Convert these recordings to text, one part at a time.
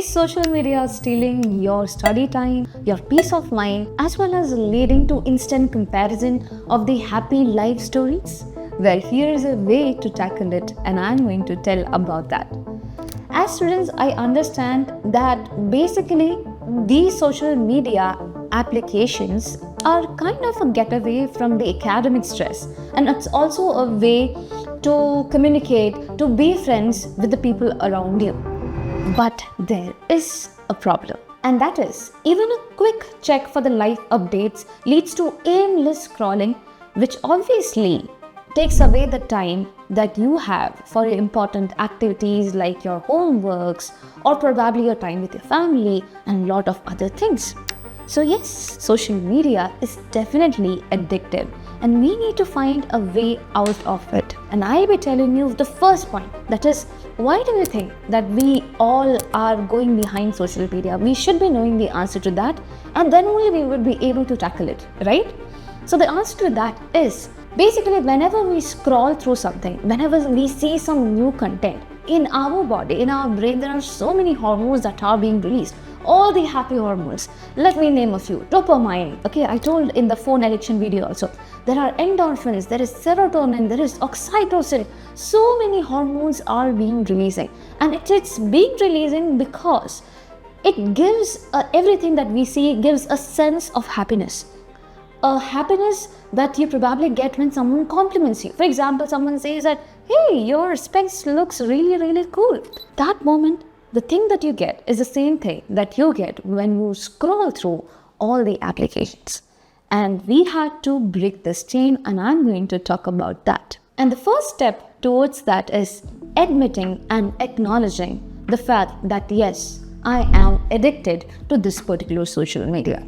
Is social media stealing your study time, your peace of mind, as well as leading to instant comparison of the happy life stories? Well, here is a way to tackle it, and I'm going to tell about that. As students, I understand that basically these social media applications are kind of a getaway from the academic stress, and it's also a way to communicate, to be friends with the people around you. But there is a problem, and that is even a quick check for the life updates leads to aimless scrolling, which obviously takes away the time that you have for your important activities like your homeworks or probably your time with your family and a lot of other things. So yes, social media is definitely addictive and we need to find a way out of it. And I'll be telling you the first point, that is, why do you think that we all are going behind social media? We should be knowing the answer to that, and then only we would be able to tackle it, right? So the answer to that is basically whenever we scroll through something, whenever we see some new content, in our body, in our brain, there are so many hormones that are being released. All the happy hormones. Let me name a few. Dopamine. Okay, I told in the phone addiction video also. There are endorphins, there is serotonin, there is oxytocin. So many hormones are being releasing. And it's being releasing because it gives everything that we see gives a sense of happiness. A happiness that you probably get when someone compliments you. For example, someone says that, hey, your specs looks really, really cool. That moment, the thing that you get is the same thing that you get when you scroll through all the applications. And we had to break this chain, and I'm going to talk about that. And the first step towards that is admitting and acknowledging the fact that yes, I am addicted to this particular social media.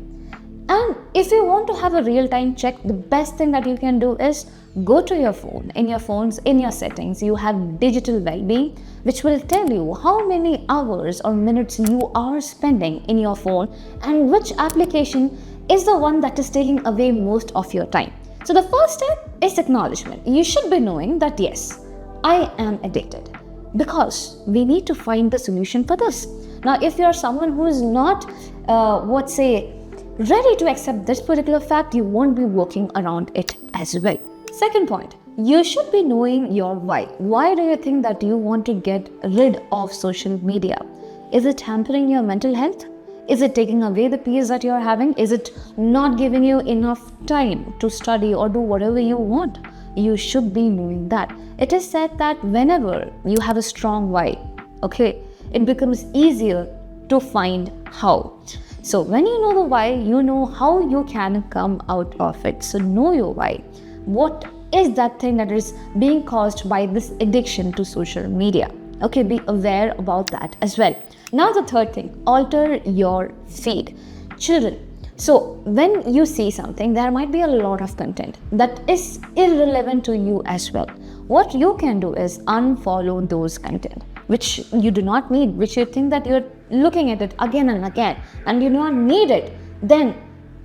And if you want to have a real-time check, the best thing that you can do is go to your phone. In your settings, you have digital well-being, which will tell you how many hours or minutes you are spending in your phone and which application is the one that is taking away most of your time. So the first step is acknowledgement. You should be knowing that yes, I am addicted, because we need to find the solution for this. Now, if you're someone who is not, ready to accept this particular fact, you won't be working around it as well. Second point, you should be knowing your why. Why do you think that you want to get rid of social media? Is it hampering your mental health? Is it taking away the peace that you're having? Is it not giving you enough time to study or do whatever you want? You should be knowing that. It is said that whenever you have a strong why, okay, it becomes easier to find how. So when you know the why, you know how you can come out of it. So know your why. What is that thing that is being caused by this addiction to social media? Okay, be aware about that as well. Now the third thing, alter your feed. Children, so when you see something, there might be a lot of content that is irrelevant to you as well. What you can do is unfollow those content which you do not need, which you think that you're looking at it again and again and you do not need it, then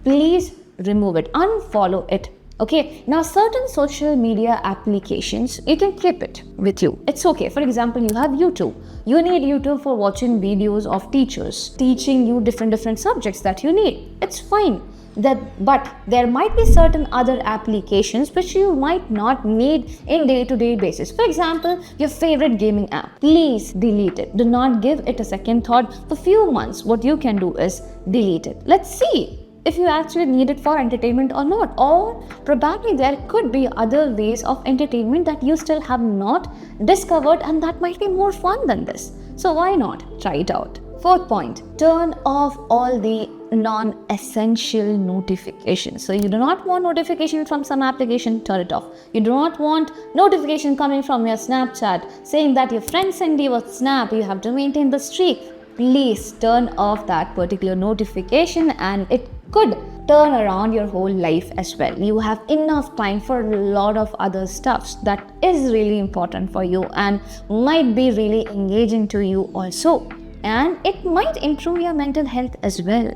please remove it, unfollow it. Okay, now certain social media applications, you can keep it with you. It's okay. For example, you have YouTube. You need YouTube for watching videos of teachers teaching you different subjects that you need. It's fine. But there might be certain other applications which you might not need in day-to-day basis. For example, your favorite gaming app. Please delete it. Do not give it a second thought. For few months, what you can do is delete it. Let's see if you actually need it for entertainment or not. Or probably there could be other ways of entertainment that you still have not discovered and that might be more fun than this. So why not try it out? Fourth point, turn off all the non-essential notifications. So you do not want notification from some application, turn it off. You do not want notification coming from your Snapchat saying that your friend sent you a snap, you have to maintain the streak. Please turn off that particular notification, and it could turn around your whole life as well. You have enough time for a lot of other stuff that is really important for you and might be really engaging to you also. And it might improve your mental health as well.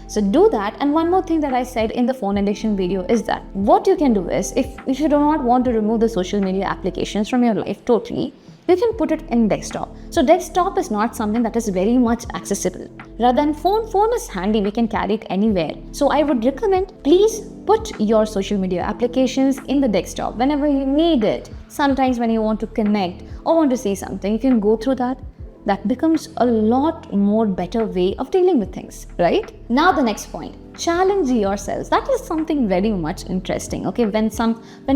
So do that. And one more thing that I said in the phone addiction video is that what you can do is, if you do not want to remove the social media applications from your life totally, you can put it in desktop. So desktop is not something that is very much accessible. Rather than phone is handy, we can carry it anywhere. So I would recommend, please put your social media applications in the desktop whenever you need it. Sometimes when you want to connect or want to say something, you can go through that. That becomes a lot more better way of dealing with things, right? Now the next point, challenge yourselves. That is something very much interesting. Okay, when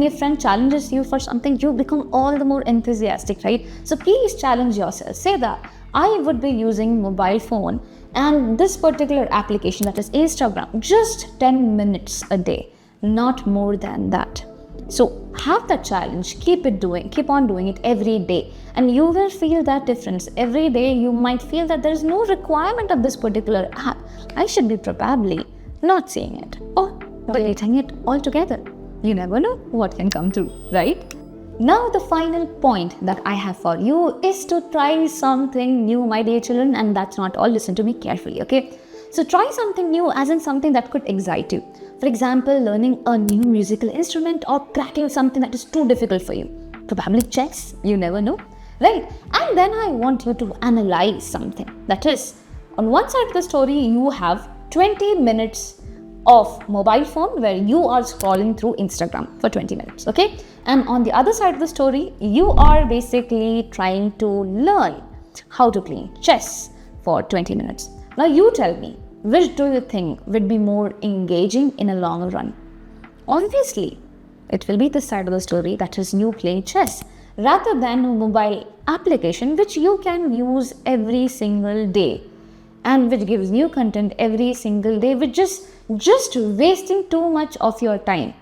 your friend challenges you for something, you become all the more enthusiastic, right? So please challenge yourself. Say that I would be using mobile phone and this particular application, that is Instagram, just 10 minutes a day, not more than that. So have that challenge, keep on doing it every day, and you will feel that difference. Every day you might feel that there is no requirement of this particular app. I should be probably not seeing it or deleting it altogether. You never know what can come through, right? Now the final point that I have for you is to try something new, my dear children, and that's not all. Listen to me carefully, okay? So try something new, as in something that could excite you. For example, learning a new musical instrument or cracking something that is too difficult for you. Probably chess, you never know, right? And then I want you to analyze something. That is, on one side of the story, you have 20 minutes of mobile phone where you are scrolling through Instagram for 20 minutes, okay? And on the other side of the story, you are basically trying to learn how to play chess for 20 minutes. Now you tell me, which do you think would be more engaging in a long run? Obviously, it will be the side of the story that is you playing chess rather than a mobile application which you can use every single day and which gives new content every single day, which just wasting too much of your time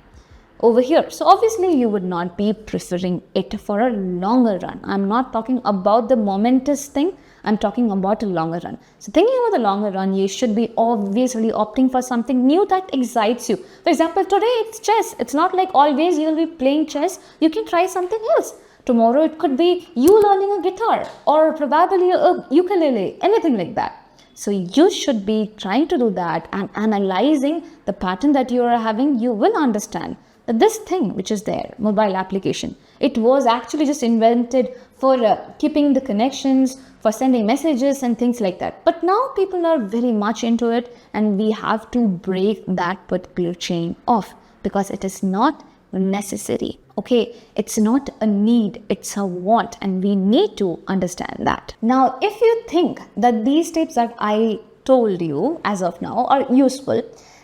over here. So obviously you would not be preferring it for a longer run. I'm not talking about the momentous thing. I'm talking about a longer run. So thinking about the longer run, you should be obviously opting for something new that excites you. For example, today it's chess. It's not like always you will be playing chess. You can try something else. Tomorrow it could be you learning a guitar or probably a ukulele, anything like that. So you should be trying to do that and analyzing the pattern that you are having. You will understand that this thing which is there, mobile application, it was actually just invented for keeping the connections, for sending messages and things like that. But now people are very much into it and we have to break that particular chain off because it is not necessary. Okay, it's not a need, it's a want, and we need to understand that. Now, if you think that these tips that I told you as of now are useful,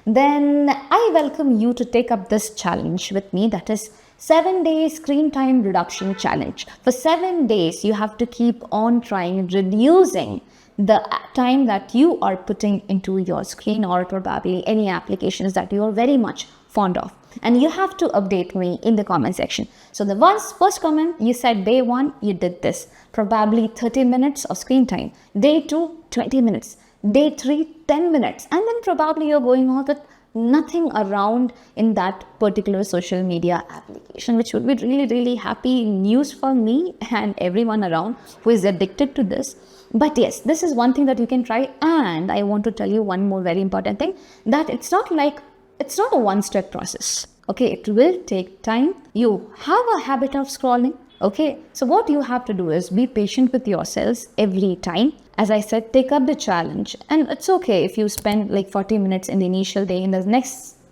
then I welcome you to take up this challenge with me, that is 7-day screen time reduction challenge. For 7 days, you have to keep on trying reducing the time that you are putting into your screen or probably any applications that you are very much fond of. And you have to update me in the comment section. So the first comment, you said day 1, you did this, probably 30 minutes of screen time. Day 2, 20 minutes. Day 3, 10 minutes. And then probably you're going on with nothing around in that particular social media application, which would be really, really happy news for me and everyone around who is addicted to this. But yes, this is one thing that you can try. And I want to tell you one more very important thing, that it's not a one-step process. Okay, it will take time. You have a habit of scrolling. Okay, so what you have to do is be patient with yourselves every time. As I said, take up the challenge, and it's okay if you spend like 40 minutes in the initial day. In the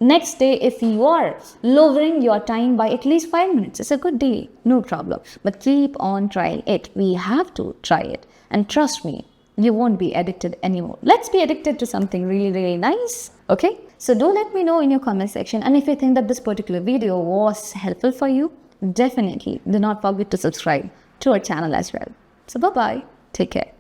next day, if you are lowering your time by at least 5 minutes, it's a good deal, no problem. But keep on trying it. We have to try it, and trust me, you won't be addicted anymore. Let's be addicted to something really, really nice. Okay, so do let me know in your comment section, and if you think that this particular video was helpful for you, definitely do not forget to subscribe to our channel as well. So bye bye, take care.